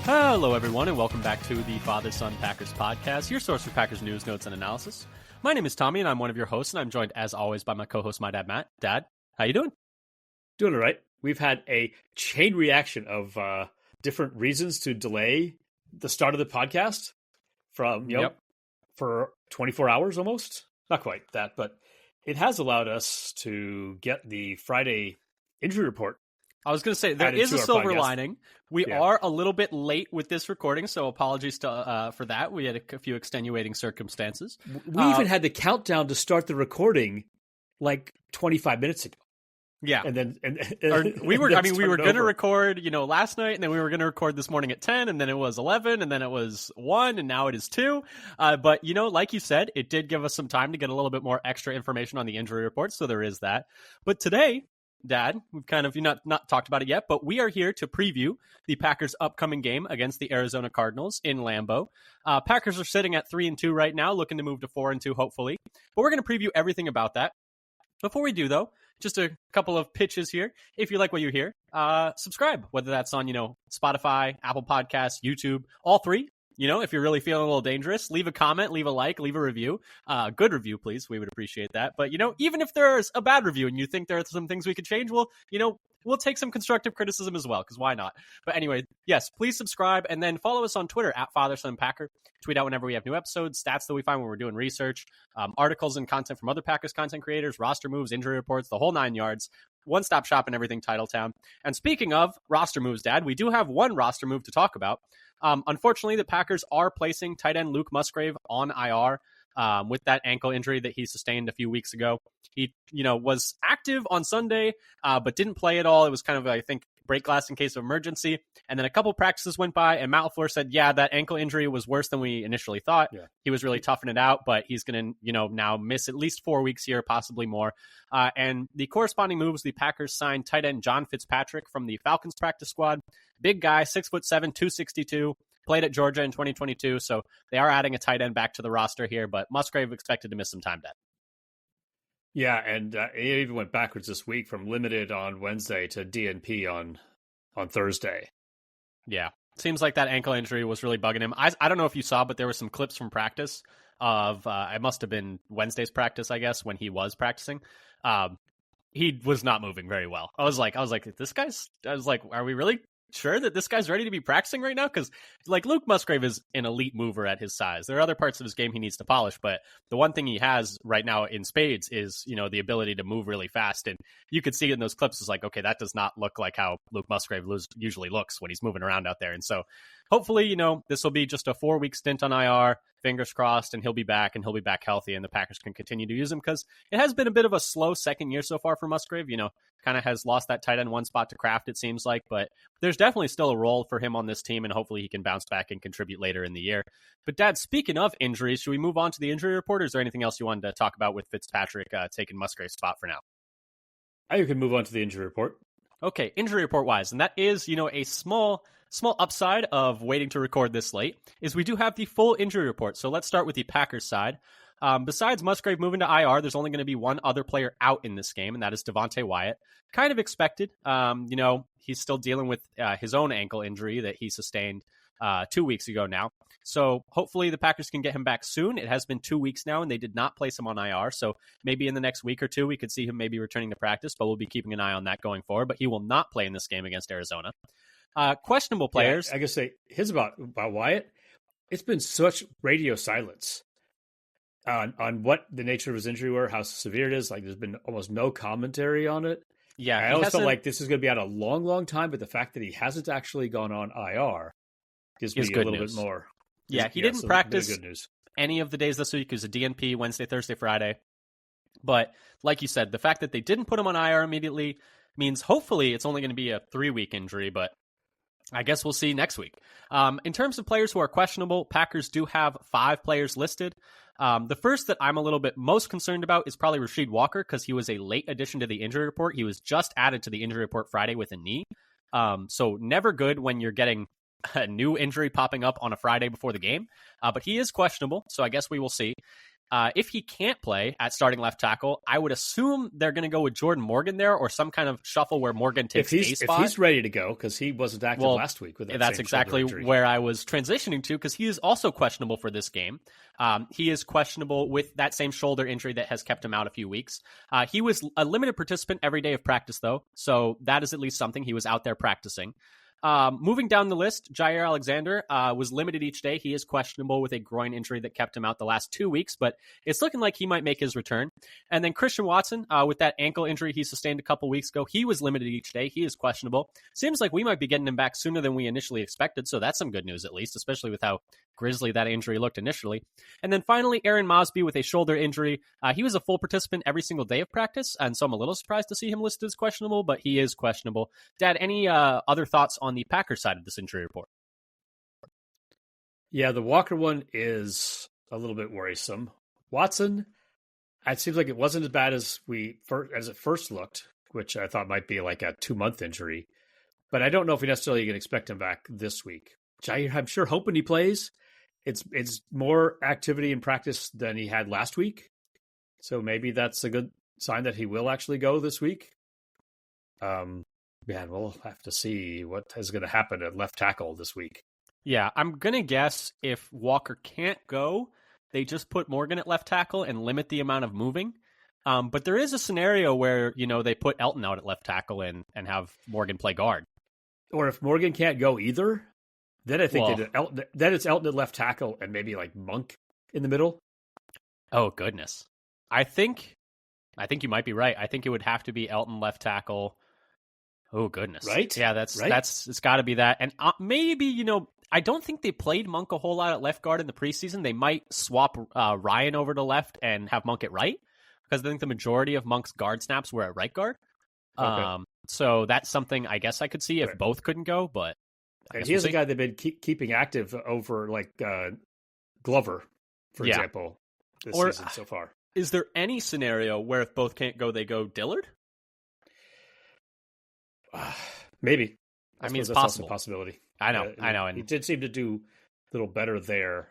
Hello, everyone, and welcome back to the Father-Son Packers podcast, your source for Packers news, notes, and analysis. My name is Tommy, and I'm one of your hosts, and I'm joined, as always, by my co-host, my dad, Matt. Dad, how you doing? Doing all right. We've had a chain reaction of different reasons to delay the start of the podcast from, for 24 hours almost. Not quite that, but it has allowed us to get the Friday injury report. I was going to say, there is a silver lining. We are a little bit late with this recording, so apologies for that. We had a few extenuating circumstances. We even had the countdown to start the recording like 25 minutes ago. Yeah. And then we were going to record, last night, and then we were going to record this morning at 10, and then it was 11, and then it was 1, and now it is 2. But, like you said, it did give us some time to get a little bit more extra information on the injury report, so there is that. But today, Dad, we've kind of not talked about it yet, but we are here to preview the Packers' upcoming game against the Arizona Cardinals in Lambeau. Packers are sitting at 3-2 right now, looking to move to 4-2, hopefully. But we're going to preview everything about that. Before we do, though, just a couple of pitches here. If you like what you hear, subscribe, whether that's on, Spotify, Apple Podcasts, YouTube, all three. If you're really feeling a little dangerous, leave a comment, leave a like, leave a review. Good review, please. We would appreciate that. But, even if there's a bad review and you think there are some things we could change, we'll take some constructive criticism as well, because why not? But anyway, yes, please subscribe and then follow us on Twitter at FatherSonPacker. Tweet out whenever we have new episodes, stats that we find when we're doing research, articles and content from other Packers content creators, roster moves, injury reports, the whole 9 yards. One-stop shop and everything Titletown. And speaking of roster moves, Dad, we do have one roster move to talk about. Unfortunately, the Packers are placing tight end Luke Musgrave on IR with that ankle injury that he sustained a few weeks ago. He, was active on Sunday, but didn't play at all. It was kind of, I think, break glass in case of emergency. And then a couple practices went by, and Matt LaFleur said, that ankle injury was worse than we initially thought. Yeah. He was really toughing it out, but he's going to, now miss at least 4 weeks here, possibly more. And the corresponding moves, the Packers signed tight end John Fitzpatrick from the Falcons practice squad. Big guy, 6'7", 262, played at Georgia in 2022. So they are adding a tight end back to the roster here, but Musgrave expected to miss some time, Dad. Yeah, and it even went backwards this week from limited on Wednesday to DNP on Thursday. Yeah, seems like that ankle injury was really bugging him. I don't know if you saw, but there were some clips from practice of, it must have been Wednesday's practice, I guess, when he was practicing. He was not moving very well. I was like, are we really sure that this guy's ready to be practicing right now? Because Luke Musgrave is an elite mover at his size. There are other parts of his game he needs to polish, but the one thing he has right now in spades is, the ability to move really fast. And you could see in those clips, it's like, okay, that does not look like how Luke Musgrave usually looks when he's moving around out there. And so hopefully, this will be just a 4-week stint on IR, fingers crossed, and he'll be back healthy, and the Packers can continue to use him, because it has been a bit of a slow second year so far for Musgrave. Kind of has lost that tight end one spot to Kraft, it seems like, but there's definitely still a role for him on this team, and hopefully he can bounce back and contribute later in the year. But Dad, speaking of injuries, should we move on to the injury report, or is there anything else you wanted to talk about with Fitzpatrick taking Musgrave's spot for now? You can move on to the injury report. Okay, injury report wise, and that is, a small upside of waiting to record this late, is we do have the full injury report. So let's start with the Packers side. Besides Musgrave moving to IR, there's only going to be one other player out in this game, and that is Devontae Wyatt. Kind of expected. He's still dealing with his own ankle injury that he sustained 2 weeks ago now. So hopefully the Packers can get him back soon. It has been 2 weeks now, and they did not place him on IR. So maybe in the next week or two, we could see him maybe returning to practice, but we'll be keeping an eye on that going forward. But he will not play in this game against Arizona. Questionable players. Yeah, I guess say his about Wyatt. It's been such radio silence on what the nature of his injury were, how severe it is. Like, there's been almost no commentary on it. Yeah, I always felt like this is going to be out a long, long time, but the fact that he hasn't actually gone on IR gives me a little bit more. Yeah, he didn't practice any of the days this week. It was a DNP Wednesday, Thursday, Friday. But like you said, the fact that they didn't put him on IR immediately means hopefully it's only going to be a 3-week injury, but I guess we'll see next week. In terms of players who are questionable, Packers do have 5 players listed. The first that I'm a little bit most concerned about is probably Rasheed Walker, because he was a late addition to the injury report. He was just added to the injury report Friday with a knee. So never good when you're getting a new injury popping up on a Friday before the game. But he is questionable, so I guess we will see. If he can't play at starting left tackle, I would assume they're going to go with Jordan Morgan there, or some kind of shuffle where Morgan takes a spot. If he's ready to go, because he wasn't active last week with that that's exactly where I was transitioning to, because he is also questionable for this game. He is questionable with that same shoulder injury that has kept him out a few weeks. He was a limited participant every day of practice, though, so that is at least something. He was out there practicing. Moving down the list, Jair Alexander was limited each day. He is questionable with a groin injury that kept him out the last 2 weeks, but it's looking like he might make his return. And then Christian Watson, with that ankle injury he sustained a couple weeks ago, he was limited each day. He is questionable. Seems like we might be getting him back sooner than we initially expected, so that's some good news at least, especially with how grisly that injury looked initially. And then finally, Aaron Mosby with a shoulder injury. He was a full participant every single day of practice, and so I'm a little surprised to see him listed as questionable, but he is questionable. Dad, any other thoughts on the Packers side of this injury report? Yeah, the Walker one is a little bit worrisome. Watson, it seems like it wasn't as bad as it first looked, which I thought might be like a 2-month injury. But I don't know if we necessarily can expect him back this week. Jair, I'm sure hoping he plays. It's more activity in practice than he had last week. So maybe that's a good sign that he will actually go this week. Yeah, we'll have to see what is going to happen at left tackle this week. Yeah, I'm going to guess if Walker can't go, they just put Morgan at left tackle and limit the amount of moving. But there is a scenario where, they put Elton out at left tackle and have Morgan play guard. Or if Morgan can't go either, then I think then it's Elton at left tackle and maybe like Monk in the middle. Oh, goodness. I think you might be right. I think it would have to be Elton left tackle. Oh, goodness. Right? Yeah, it's got to be that. And maybe, I don't think they played Monk a whole lot at left guard in the preseason. They might swap Ryan over to left and have Monk at right, because I think the majority of Monk's guard snaps were at right guard. Okay. So that's something I guess I could see if both couldn't go, but and he's a guy they've been keeping active over like Glover, for example, this season so far. Is there any scenario where if both can't go, they go Dillard? Maybe. I mean, it's that's possible. Also a possibility. I know. And he did seem to do a little better there.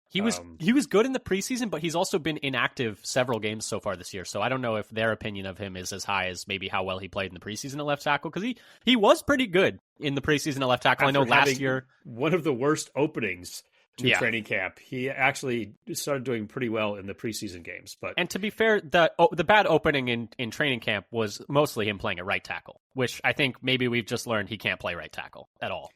He was good in the preseason, but he's also been inactive several games so far this year. So I don't know if their opinion of him is as high as maybe how well he played in the preseason at left tackle, because he was pretty good in the preseason at left tackle. After I know last year one of the worst openings to training camp, he actually started doing pretty well in the preseason games. And to be fair, the bad opening in training camp was mostly him playing at right tackle, which I think maybe we've just learned he can't play right tackle at all.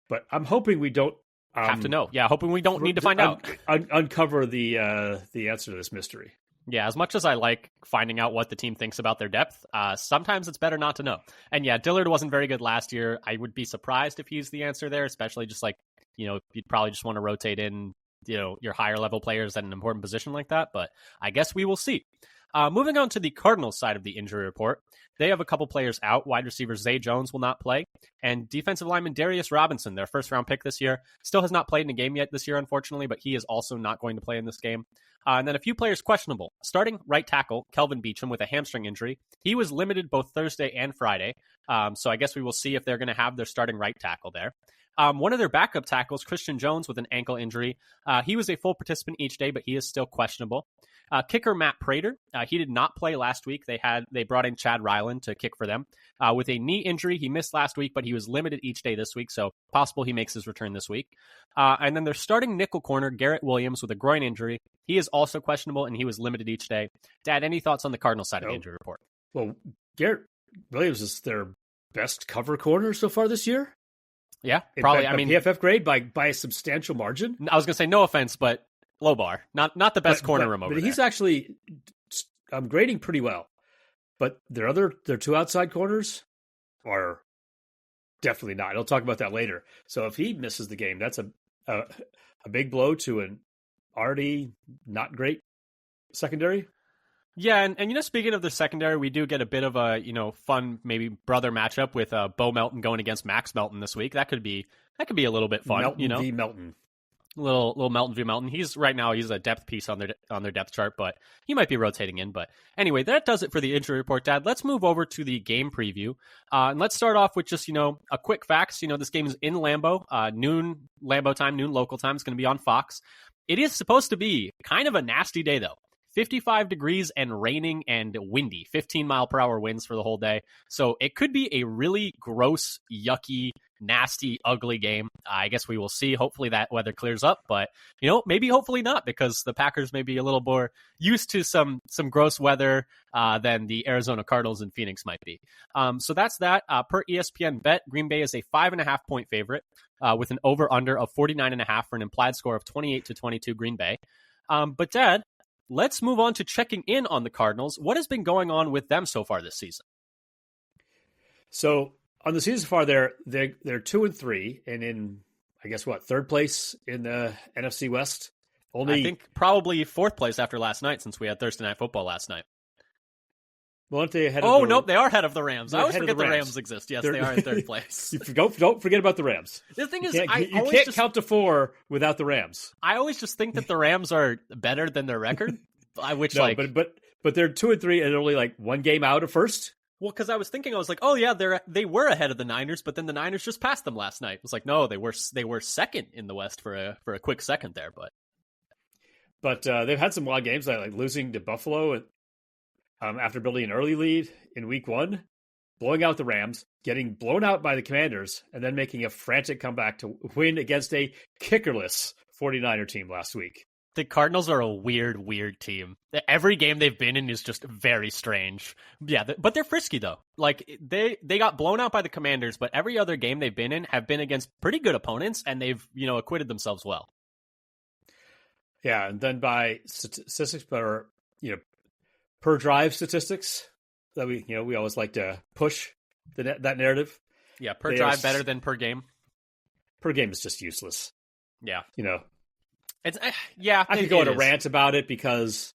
But I'm hoping we don't have to know. Yeah, hoping we don't need to find out. Uncover the answer to this mystery. Yeah, as much as I like finding out what the team thinks about their depth, sometimes it's better not to know. And yeah, Dillard wasn't very good last year. I would be surprised if he's the answer there, especially just like, you'd probably just want to rotate in, your higher level players at an important position like that. But I guess we will see. Moving on to the Cardinals side of the injury report, they have a couple players out. Wide receiver Zay Jones will not play, and defensive lineman Darius Robinson, their first-round pick this year, still has not played in a game yet this year, unfortunately, but he is also not going to play in this game. And then a few players questionable. Starting right tackle, Kelvin Beachum with a hamstring injury. He was limited both Thursday and Friday, so I guess we will see if they're going to have their starting right tackle there. One of their backup tackles, Christian Jones, with an ankle injury. He was a full participant each day, but he is still questionable. Kicker Matt Prater, he did not play last week. They brought in Chad Ryland to kick for them. With a knee injury, he missed last week, but he was limited each day this week, so possible he makes his return this week. And then they're starting nickel corner, Garrett Williams, with a groin injury. He is also questionable, and he was limited each day. Dad, any thoughts on the Cardinals side of the injury report? Well, Garrett Williams is their best cover corner so far this year. Yeah, probably. PFF grade by a substantial margin. I was going to say no offense, but low bar. Not the best corner room over there. But he's actually grading pretty well. But their two outside corners are definitely not. I'll talk about that later. So if he misses the game, that's a big blow to an already not great secondary. Yeah, and speaking of the secondary, we do get a bit of a fun maybe brother matchup with Bo Melton going against Max Melton this week. That could be a little bit fun. Melton v. Melton. Little Mountain View Mountain. He's a depth piece on their depth chart, but he might be rotating in. But anyway, that does it for the injury report, Dad. Let's move over to the game preview. And let's start off with just, a quick facts. This game is in Lambeau, noon Lambeau time, noon local time. It's going to be on Fox. It is supposed to be kind of a nasty day, though. 55 degrees and raining and windy, 15-mile-per-hour winds for the whole day. So it could be a really gross, yucky, nasty, ugly game. I guess we will see. Hopefully that weather clears up, but maybe hopefully not, because the Packers may be a little more used to some gross weather than the Arizona Cardinals and Phoenix might be. So that's that. Per ESPN Bet, Green Bay is a 5.5-point favorite with an over/under of 49.5 for an implied score of 28-22 Green Bay. But Dad, let's move on to checking in on the Cardinals. What has been going on with them so far this season? So on the season so far, they're 2-3, and in, I guess, third place in the NFC West. I think probably fourth place after last night, since we had Thursday Night Football last night. Well, aren't they ahead nope, they are ahead of the Rams. I always forget the Rams exist. Yes, they are in third place. Don't forget about the Rams. The thing is, you can't count to 4 without the Rams. I always just think that the Rams are better than their record. But they're 2-3 and only one game out of first. Well, because I was like, oh yeah, they were ahead of the Niners, but then the Niners just passed them last night. It was like, no, they were second in the West for a quick second there, but they've had some wild games, like losing to Buffalo after building an early lead in Week 1, blowing out the Rams, getting blown out by the Commanders, and then making a frantic comeback to win against a kickerless 49er team last week. The Cardinals are a weird team. Every game they've been in is just very strange. Yeah, but they're frisky, though. They got blown out by the Commanders, but every other game they've been in have been against pretty good opponents, and they've, acquitted themselves well. Yeah, and then by statistics, per drive statistics, that we always like to push that narrative. Yeah, per drive better than per game. Per game is just useless. Yeah. It's I could go on a rant about it, because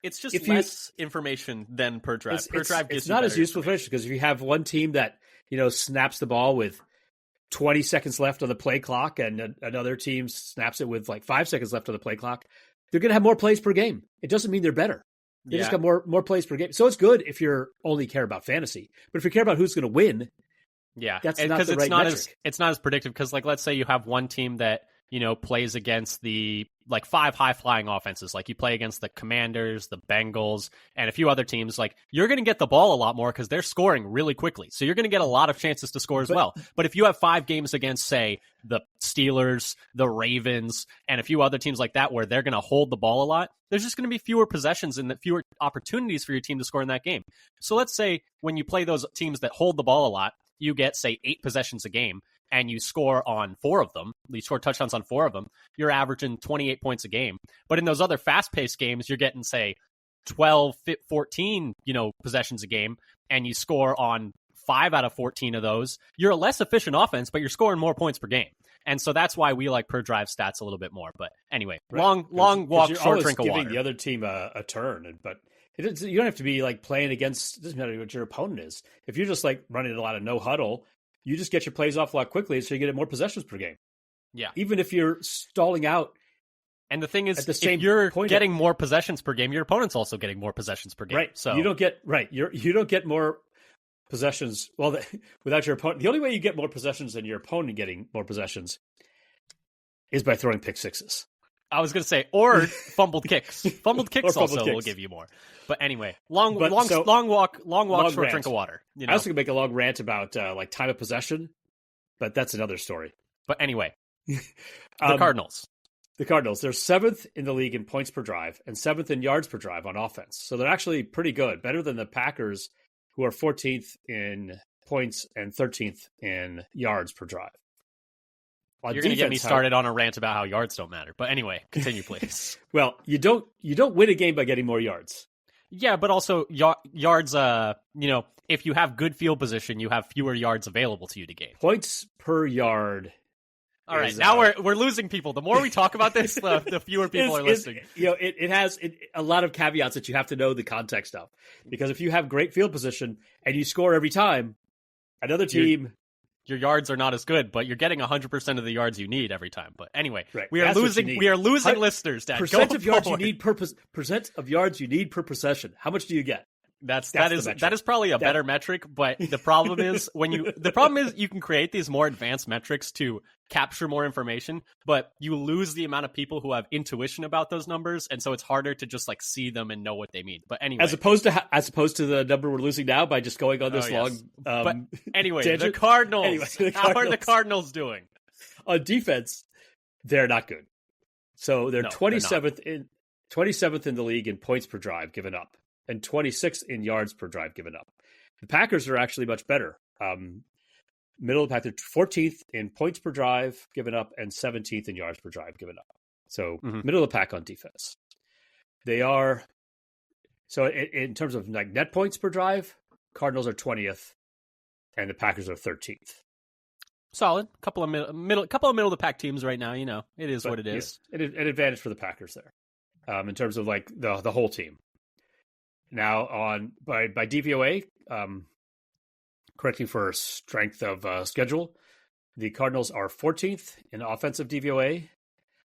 it's just less information than per drive. Per drive gives it's not as useful information, because if you have one team that snaps the ball with 20 seconds left on the play clock, and another team snaps it with 5 seconds left on the play clock, they're going to have more plays per game. It doesn't mean they're better. They just got more plays per game. So it's good if you only care about fantasy, but if you care about who's going to win, that's not the right metric. It's not as predictive, because let's say you have one team that plays against the 5 high-flying offenses. You play against the Commanders, the Bengals, and a few other teams. You're going to get the ball a lot more because they're scoring really quickly. So you're going to get a lot of chances to score as well. But if you have 5 games against, say, the Steelers, the Ravens, and a few other teams like that where they're going to hold the ball a lot, there's just going to be fewer possessions and fewer opportunities for your team to score in that game. So let's say when you play those teams that hold the ball a lot, you get, say, 8 possessions a game, and you score on 4 of them, you score touchdowns on 4 of them, you're averaging 28 points a game. But in those other fast-paced games, you're getting, say, 12, 14, possessions a game, and you score on 5 out of 14 of those. You're a less efficient offense, but you're scoring more points per game. And so that's why we like per drive stats a little bit more. But anyway, long walk, short drink of water. Giving the other team a turn, but you don't have to be playing against. It doesn't matter what your opponent is. If you're just running a lot of no huddle, you just get your plays off a lot quickly, so you get more possessions per game. Yeah, even if you're stalling out. And the thing is, if you're getting more possessions per game, your opponent's also getting more possessions per game. Right. So you don't get more possessions. Well, without your opponent, the only way you get more possessions than your opponent getting more possessions is by throwing pick sixes. I was going to say, or fumbled kicks. Fumbled kicks will give you more. But anyway, long walk, short rant. Drink of water. I was going to make a long rant about time of possession, but that's another story. But anyway, the Cardinals. The Cardinals, they're 7th in the league in points per drive and 7th in yards per drive on offense. So they're actually pretty good, better than the Packers, who are 14th in points and 13th in yards per drive. You're going to get me started on a rant about how yards don't matter. But anyway, continue, please. Well, you don't win a game by getting more yards. Yeah, but also yards, if you have good field position, you have fewer yards available to you to gain. Points per yard. All right, now we're losing people. The more we talk about this, the fewer people are listening. It has a lot of caveats that you have to know the context of. Because if you have great field position and you score every time, another team your yards are not as good, but you're getting 100% of the yards you need every time. But anyway, right. we are losing listeners, Dad. Percent of yards you need per possession. How much do you get? That is probably a better metric, but the problem is you can create these more advanced metrics to capture more information, but you lose the amount of people who have intuition about those numbers, and so it's harder to just like see them and know what they mean. But anyway, as opposed to the number we're losing now by just going on this long. But anyway, the Cardinals. How are the Cardinals doing on defense? They're not good. So they're 27th in the league in points per drive given up, and 26th in yards per drive given up. The Packers are actually much better. Middle of the pack, they're 14th in points per drive given up and 17th in yards per drive given up. So middle of the pack on defense. They are, so in terms of like net points per drive, Cardinals are 20th and the Packers are 13th. Solid. Couple of middle of the pack teams right now. You know, it is what it is. An advantage for the Packers there, in terms of like the whole team. Now by DVOA, correcting for strength of schedule, the Cardinals are 14th in offensive DVOA,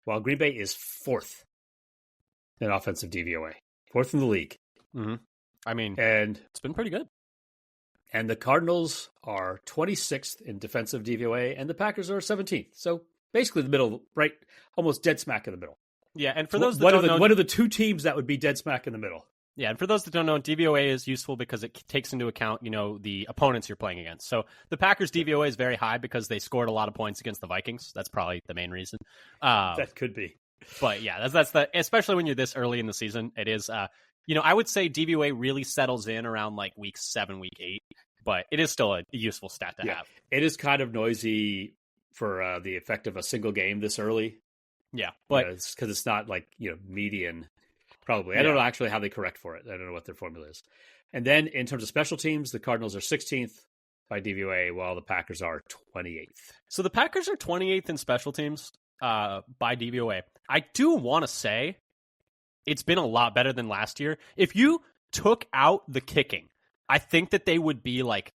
while Green Bay is 4th in offensive DVOA, 4th in the league. Mm-hmm. I mean, and it's been pretty good. And the Cardinals are 26th in defensive DVOA, and the Packers are 17th. So basically the middle, right, almost dead smack in the middle. Yeah, and for those that don't know, one of the two teams that would be dead smack in the middle. Yeah, and for those that don't know, DVOA is useful because it takes into account, the opponents you're playing against. So the Packers' DVOA is very high because they scored a lot of points against the Vikings. That's probably the main reason. That could be. But yeah, that's especially when you're this early in the season. It is, I would say DVOA really settles in around like week 7, week 8, but it is still a useful stat to have. It is kind of noisy for the effect of a single game this early. Yeah, but because it's not like median. Probably. I don't know actually how they correct for it. I don't know what their formula is. And then in terms of special teams, the Cardinals are 16th by DVOA, while the Packers are 28th. So the Packers are 28th in special teams by DVOA. I do want to say it's been a lot better than last year. If you took out the kicking, I think that they would be like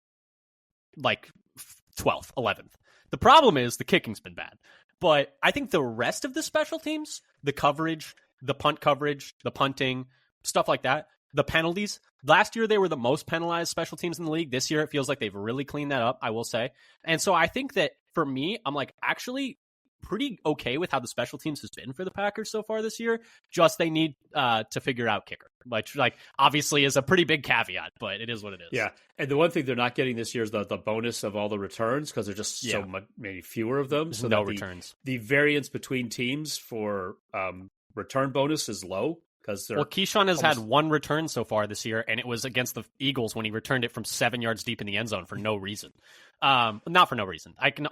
12th, 11th. The problem is the kicking's been bad. But I think the rest of the special teams, the coverage, the punt coverage, the punting, stuff like that, the penalties. Last year, they were the most penalized special teams in the league. This year, it feels like they've really cleaned that up, I will say. And so I think that for me, I'm like actually pretty okay with how the special teams has been for the Packers so far this year. Just they need to figure out kicker, which like obviously is a pretty big caveat, but it is what it is. Yeah, and the one thing they're not getting this year is the bonus of all the returns because there's just so much, maybe fewer of them. So no returns. The variance between teams for return bonus is low because Keyshawn has had one return so far this year, and it was against the Eagles when he returned it from 7 yards deep in the end zone for no reason. Not for no reason. I can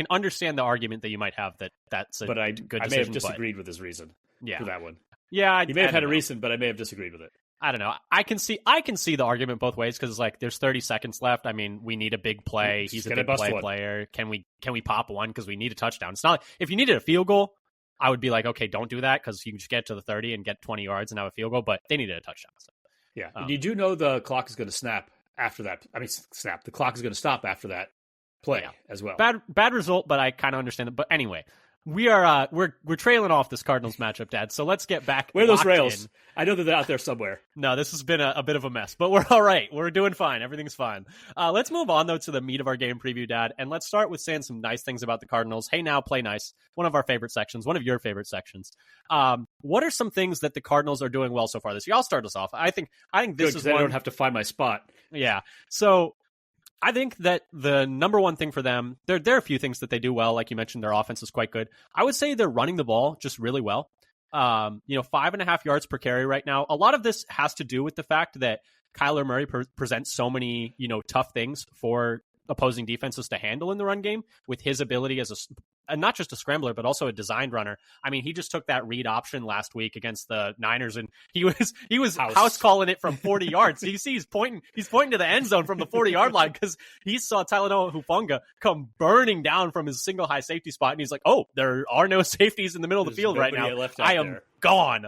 understand the argument that you might have that's a good decision. I may have disagreed with his reason for that one. Yeah, he may have had a reason, but I may have disagreed with it. I don't know. I can see the argument both ways because like there's 30 seconds left. I mean, we need a big play. He's a big player. Can we pop one because we need a touchdown? It's not like, if you needed a field goal, I would be like, okay, don't do that because you can just get to the 30 and get 20 yards and have a field goal, but they needed a touchdown. So. Yeah. You do know the clock is going to snap after that. I mean, the clock is going to stop after that play as well. Bad result, but I kind of understand it. But anyway, we're trailing off this Cardinals matchup, Dad. So let's get back. Where are those rails? I know that they're out there somewhere. No, this has been a bit of a mess, but we're all right. We're doing fine. Everything's fine. Let's move on though to the meat of our game preview, Dad, and let's start with saying some nice things about the Cardinals. Hey, now play nice. One of our favorite sections. One of your favorite sections. What are some things that the Cardinals are doing well so far this year? I'll start us off. I think this is one. I don't have to find my spot. Yeah. So. I think that the number one thing for them, there are a few things that they do well. Like you mentioned, their offense is quite good. I would say they're running the ball just really well. 5.5 yards per carry right now. A lot of this has to do with the fact that Kyler Murray presents so many, tough things for opposing defenses to handle in the run game with his ability as not just a scrambler, but also a designed runner. I mean, he just took that read option last week against the Niners, and he was house calling it from 40 yards. So you see, he's pointing to the end zone from the 40-yard line because he saw Talanoa Hufanga come burning down from his single high safety spot, and he's like, "Oh, there are no safeties in the middle of the field right now. gone.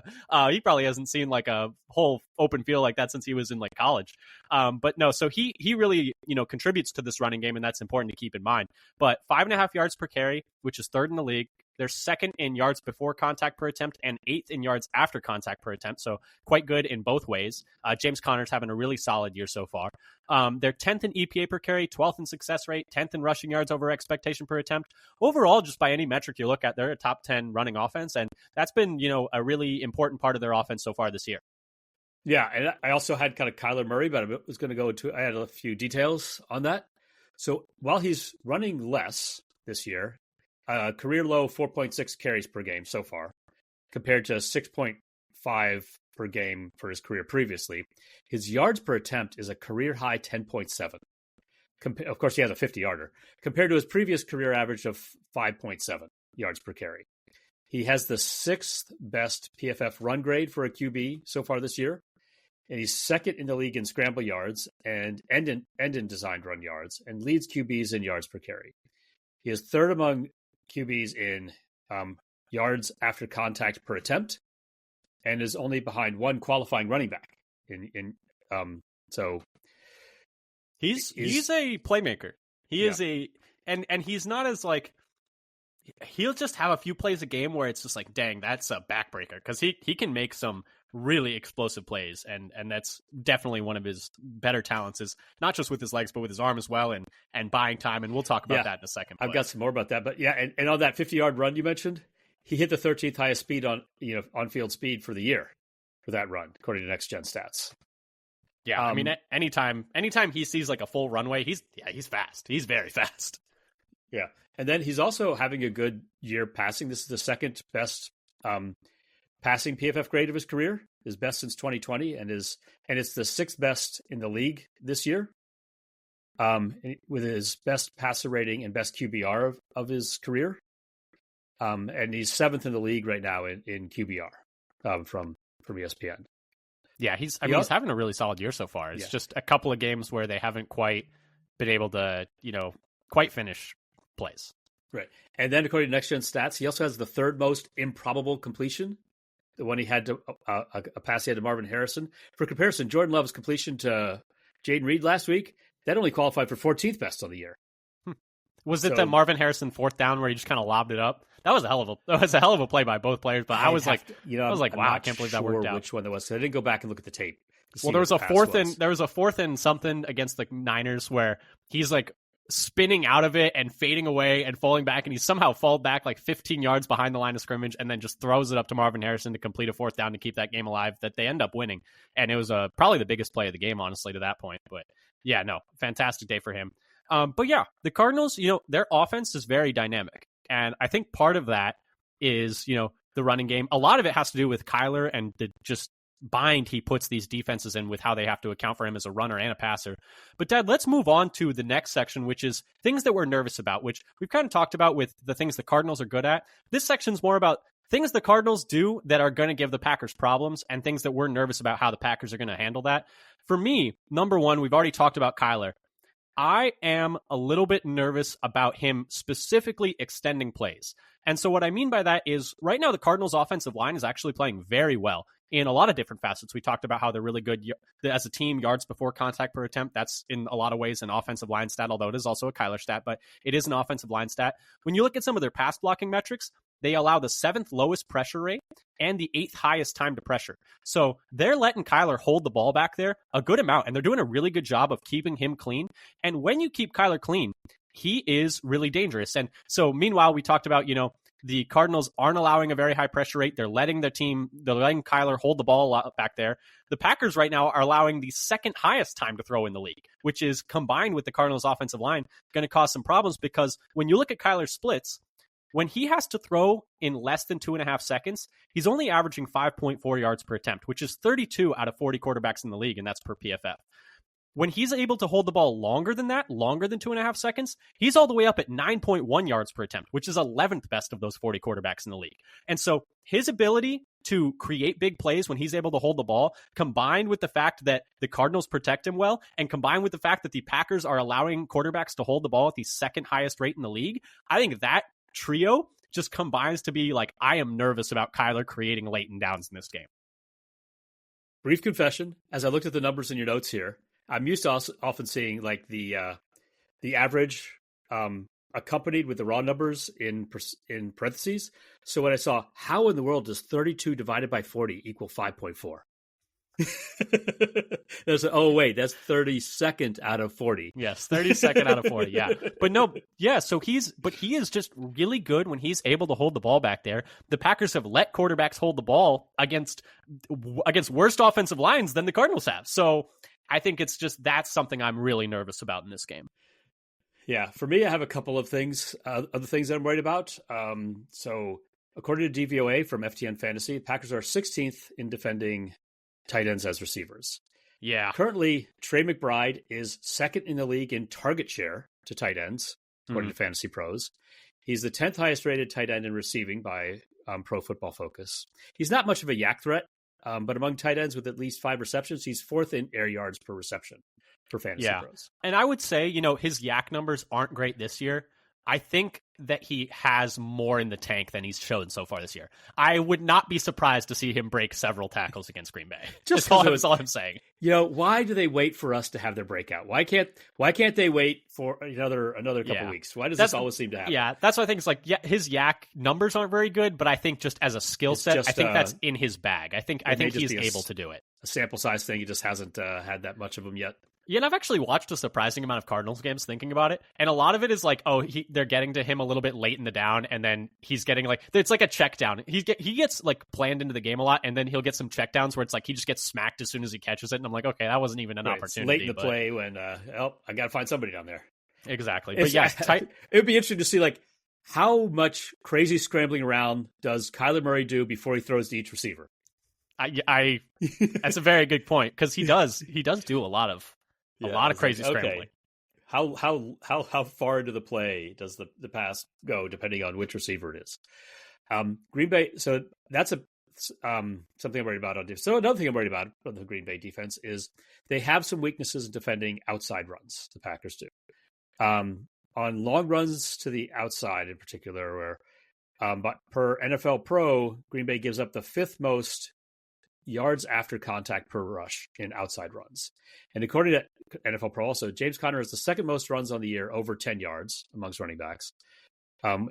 He probably hasn't seen like a whole open field like that since he was in like college. But no, so he really, contributes to this running game, and that's important to keep in mind. But 5.5 yards per carry, which is third in the league. They're second in yards before contact per attempt and 8th in yards after contact per attempt. So quite good in both ways. James Conner's having a really solid year so far. They're 10th in EPA per carry, 12th in success rate, 10th in rushing yards over expectation per attempt. Overall, just by any metric you look at, they're a top 10 running offense. And that's been, a really important part of their offense so far this year. Yeah. And I also had kind of Kyler Murray, but I was going to go into, I had a few details on that. So while he's running less this year, career low 4.6 carries per game so far, compared to 6.5 per game for his career previously. His yards per attempt is a career high 10.7. Of course, he has a 50-yarder, compared to his previous career average of 5.7 yards per carry. He has the 6th best PFF run grade for a QB so far this year, and he's second in the league in scramble yards and end in designed run yards, and leads QBs in yards per carry. He is third among QBs in yards after contact per attempt, and is only behind one qualifying running back. So he's a playmaker. He is and he's not as like, he'll just have a few plays a game where it's just like, dang, that's a backbreaker, because he can make some really explosive plays, and that's definitely one of his better talents, is not just with his legs but with his arm as well, and buying time, and we'll talk about that in a second. I've got some more about that, but and on that 50-yard run you mentioned, he hit the 13th highest speed on-field speed for the year for that run, according to Next Gen Stats. Yeah, I mean, anytime he sees like a full runway, he's fast. He's very fast. Yeah, and then he's also having a good year passing. This is the second best passing PFF grade of his career, his best since 2020, and it's the 6th best in the league this year, with his best passer rating and best QBR of his career. And he's 7th in the league right now in QBR from ESPN. Yeah, he's having a really solid year so far. It's just a couple of games where they haven't quite been able to, quite finish plays. Right. And then according to Next Gen Stats, he also has the 3rd most improbable completion. The one he had to a pass he had to Marvin Harrison. For comparison, Jordan Love's completion to Jaden Reed last week, that only qualified for 14th best on the year. Was it the Marvin Harrison 4th down where he just kind of lobbed it up? That was a hell of a play by both players. But I was like, wow, I can't believe that worked out. Which one that was? So I didn't go back and look at the tape. Well, there was a 4th and something against the Niners where he's like spinning out of it and fading away and falling back, and he somehow fall back like 15 yards behind the line of scrimmage, and then just throws it up to Marvin Harrison to complete a 4th down to keep that game alive, that they end up winning. And it was probably the biggest play of the game, honestly, to that point. But yeah, no, fantastic day for him. But yeah, the Cardinals, their offense is very dynamic. And I think part of that is, the running game. A lot of it has to do with Kyler and the just bind he puts these defenses in with how they have to account for him as a runner and a passer. But Dad, let's move on to the next section, which is things that we're nervous about, which we've kind of talked about with the things the Cardinals are good at. This section's more about things the Cardinals do that are going to give the Packers problems, and things that we're nervous about how the Packers are going to handle that. For me, number one, we've already talked about Kyler. I am a little bit nervous about him specifically extending plays. And so what I mean by that is right now the Cardinals offensive line is actually playing very well in a lot of different facets. We talked about how they're really good as a team, yards before contact per attempt. That's in a lot of ways an offensive line stat, although it is also a Kyler stat, but it is an offensive line stat. When you look at some of their pass blocking metrics, they allow the 7th lowest pressure rate and the 8th highest time to pressure. So they're letting Kyler hold the ball back there a good amount, and they're doing a really good job of keeping him clean. And when you keep Kyler clean, he is really dangerous. And so meanwhile, we talked about, the Cardinals aren't allowing a very high pressure rate. They're letting Kyler hold the ball a lot back there. The Packers right now are allowing the 2nd highest time to throw in the league, which is combined with the Cardinals offensive line going to cause some problems, because when you look at Kyler's splits, when he has to throw in less than 2.5 seconds, he's only averaging 5.4 yards per attempt, which is 32 out of 40 quarterbacks in the league, and that's per PFF. When he's able to hold the ball longer than that, longer than 2.5 seconds, he's all the way up at 9.1 yards per attempt, which is 11th best of those 40 quarterbacks in the league. And so his ability to create big plays when he's able to hold the ball, combined with the fact that the Cardinals protect him well, and combined with the fact that the Packers are allowing quarterbacks to hold the ball at the 2nd highest rate in the league, I think that trio just combines to be like, I am nervous about Kyler creating late and downs in this game. Brief confession, as I looked at the numbers in your notes here, I'm used to often seeing like the average accompanied with the raw numbers in parentheses. So when I saw, how in the world does 32 divided by 40 equal 5.4? Oh wait, that's 32nd out of 40. Yes, 32nd out of 40. Yeah, but no, yeah. So he is just really good when he's able to hold the ball back there. The Packers have let quarterbacks hold the ball against worse offensive lines than the Cardinals have. So I think that's something I'm really nervous about in this game. Yeah, for me, I have a couple of things, other things that I'm worried about. So according to DVOA from FTN Fantasy, Packers are 16th in defending tight ends as receivers. Yeah. Currently, Trey McBride is second in the league in target share to tight ends, according to Fantasy Pros. He's the 10th highest rated tight end in receiving by Pro Football Focus. He's not much of a yak threat, but among tight ends with at least 5 receptions, he's 4th in air yards per reception for Fantasy Pros. And I would say, his yak numbers aren't great this year. I think that he has more in the tank than he's shown so far this year. I would not be surprised to see him break several tackles against Green Bay. That's all I'm saying. Why do they wait for us to have their breakout? Why can't they wait for another couple weeks? Why does this always seem to happen? Yeah, that's what I think. It's like, his yak numbers aren't very good, but I think just as a skill set, I think that's in his bag. I think he's able to do it. A sample size thing. He just hasn't had that much of them yet. Yeah, and I've actually watched a surprising amount of Cardinals games thinking about it, and a lot of it is like, they're getting to him a little bit late in the down, and then he's getting it's like a check down. He gets like planned into the game a lot, and then he'll get some check downs where it's like he just gets smacked as soon as he catches it, and I'm like, okay, that wasn't even an opportunity. It's late in the play when I got to find somebody down there. Exactly, but yeah, it would be interesting to see like how much crazy scrambling around does Kyler Murray do before he throws to each receiver. I that's a very good point, because he does do a lot of crazy scrambling. Okay. How far into the play does the pass go, depending on which receiver it is? Green Bay. So that's something I'm worried about on defense. So another thing I'm worried about on the Green Bay defense is they have some weaknesses in defending outside runs. The Packers do. On long runs to the outside, in particular, where but per NFL Pro, Green Bay gives up the 5th most yards after contact per rush in outside runs. And according to NFL Pro also, James Conner has the 2nd most runs on the year over 10 yards amongst running backs.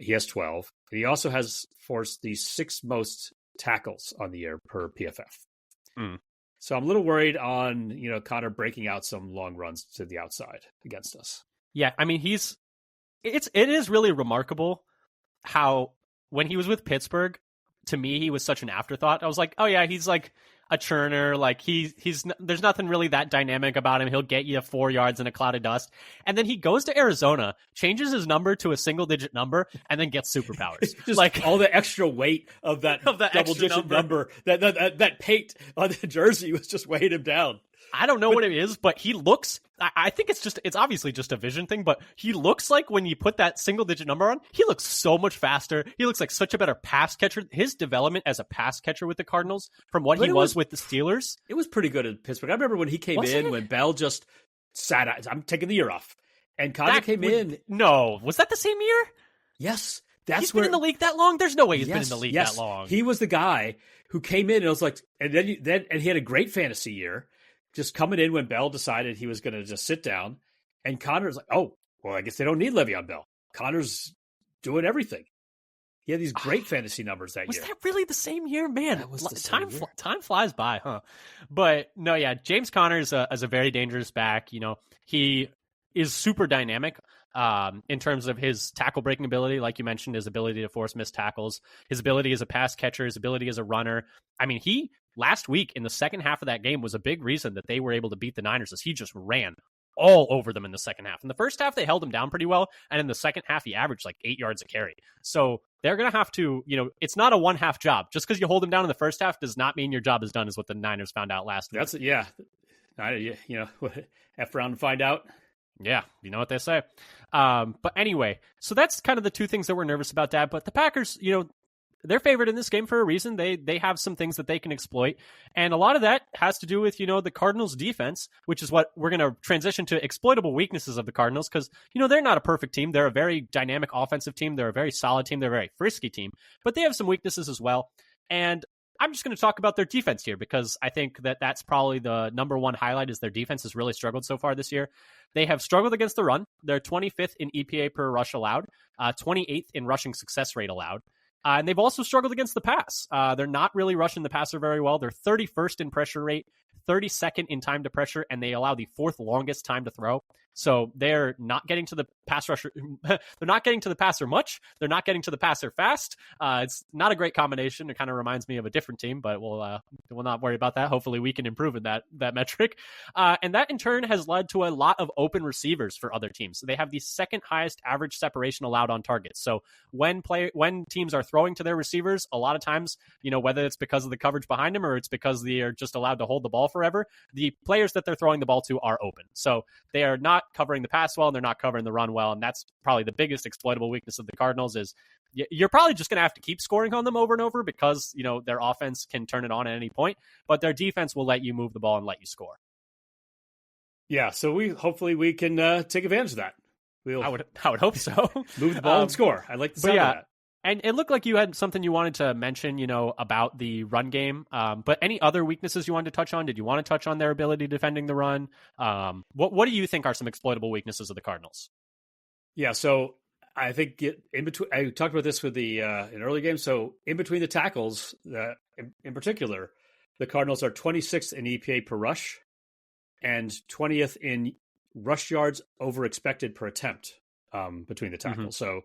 He has 12. And he also has forced the 6th most tackles on the year per PFF. So I'm a little worried on, Conner breaking out some long runs to the outside against us. Yeah, I mean, it is really remarkable how when he was with Pittsburgh, to me, he was such an afterthought. I was like, oh yeah, he's like a churner. Like there's nothing really that dynamic about him. He'll get you 4 yards in a cloud of dust. And then he goes to Arizona, changes his number to a single-digit number, and then gets superpowers. Just like all the extra weight of that double-digit number. That pate on the jersey was just weighing him down. I don't know what it is, but he looks, I think it's obviously just a vision thing, but he looks like when you put that single digit number on, he looks so much faster. He looks like such a better pass catcher. His development as a pass catcher with the Cardinals from what he was with the Steelers. It was pretty good at Pittsburgh. I remember when he came in, when Bell just sat out, I'm taking the year off. And Conner came in. No, was that the same year? Yes. He's been in the league that long? There's no way he's been in the league that long. He was the guy who came in and was like, and then he had a great fantasy year. Just coming in when Bell decided he was going to just sit down. And Connor's like, oh, well, I guess they don't need Le'Veon Bell. Connor's doing everything. He had these great fantasy numbers that year. Was that really the same year? Man, that was the same year. Time flies by, huh? But no, yeah, James Conner is a very dangerous back. He is super dynamic in terms of his tackle breaking ability. Like you mentioned, his ability to force missed tackles, his ability as a pass catcher, his ability as a runner. I mean, last week in the second half of that game was a big reason that they were able to beat the Niners, as he just ran all over them in the second half. In the first half, they held him down pretty well. And in the second half, he averaged like 8 yards a carry. So they're going to have to, it's not a one-half job. Just because you hold him down in the first half does not mean your job is done, is what the Niners found out last week. F around and find out. Yeah, you know what they say. But anyway, so that's kind of the two things that we're nervous about, Dad. But the Packers, they're favored in this game for a reason. They have some things that they can exploit. And a lot of that has to do with, the Cardinals defense, which is what we're going to transition to exploitable weaknesses of the Cardinals. Because, they're not a perfect team. They're a very dynamic offensive team. They're a very solid team. They're a very frisky team, but they have some weaknesses as well. And I'm just going to talk about their defense here because I think that that's probably the number one highlight is their defense has really struggled so far this year. They have struggled against the run. They're 25th in EPA per rush allowed, 28th in rushing success rate allowed. And they've also struggled against the pass. They're not really rushing the passer very well. They're 31st in pressure rate, 32nd in time to pressure, and they allow the fourth longest time to throw. So they're not getting to the pass rusher. They're not getting to the passer much. They're not getting to the passer fast. It's not a great combination. It kind of reminds me of a different team, but we'll not worry about that. Hopefully we can improve in that metric. And that in turn has led to a lot of open receivers for other teams. So they have the second highest average separation allowed on target. So when teams are throwing to their receivers, a lot of times, whether it's because of the coverage behind them or it's because they are just allowed to hold the ball forever, the players that they're throwing the ball to are open. So they are not covering the pass well and they're not covering the run well. And that's probably the biggest exploitable weakness of the Cardinals is you're probably just going to have to keep scoring on them over and over because, their offense can turn it on at any point, but their defense will let you move the ball and let you score. Yeah. So hopefully we can take advantage of that. I would hope so. Move the ball and score. I like the sound of that. And it looked like you had something you wanted to mention, about the run game. But any other weaknesses you wanted to touch on? Did you want to touch on their ability defending the run? What do you think are some exploitable weaknesses of the Cardinals? Yeah, so I think in between, I talked about this with the in early games. So in between the tackles, in particular, the Cardinals are 26th in EPA per rush and 20th in rush yards over expected per attempt between the tackles. Mm-hmm. So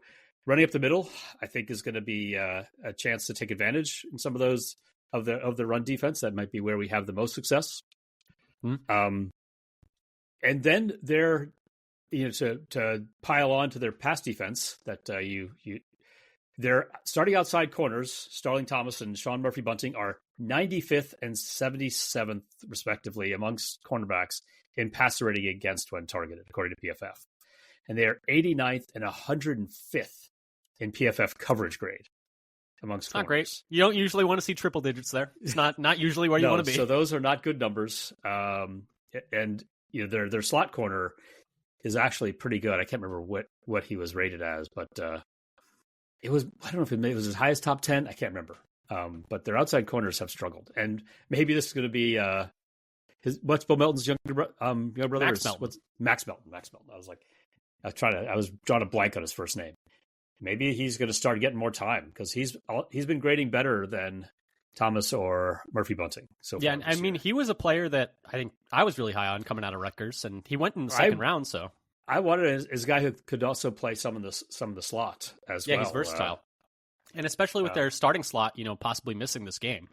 running up the middle, I think, is going to be a chance to take advantage in some of those of the run defense. That might be where we have the most success. Mm-hmm. And then they're, to pile on to their pass defense that they're starting outside corners. Starling Thomas and Sean Murphy Bunting are 95th and 77th respectively amongst cornerbacks in passer rating against when targeted, according to PFF. And they are 89th and 105th in PFF coverage grade amongst corners. Not great. You don't usually want to see triple digits there. It's not usually where you want to be. So those are not good numbers. And their slot corner is actually pretty good. I can't remember what he was rated as, but it was, I don't know if it was as high as top 10. I can't remember. But their outside corners have struggled. And maybe this is going to be what's Bo Melton's younger brother? Max Melton. Max Melton. I was drawing a blank on his first name. Maybe he's going to start getting more time because he's been grading better than Thomas or Murphy Bunting. So yeah, I mean, he was a player that I think I was really high on coming out of Rutgers, and he went in the second round. So I wanted as a guy who could also play some of the slot as well. Yeah, he's versatile, and especially with their starting slot, possibly missing this game,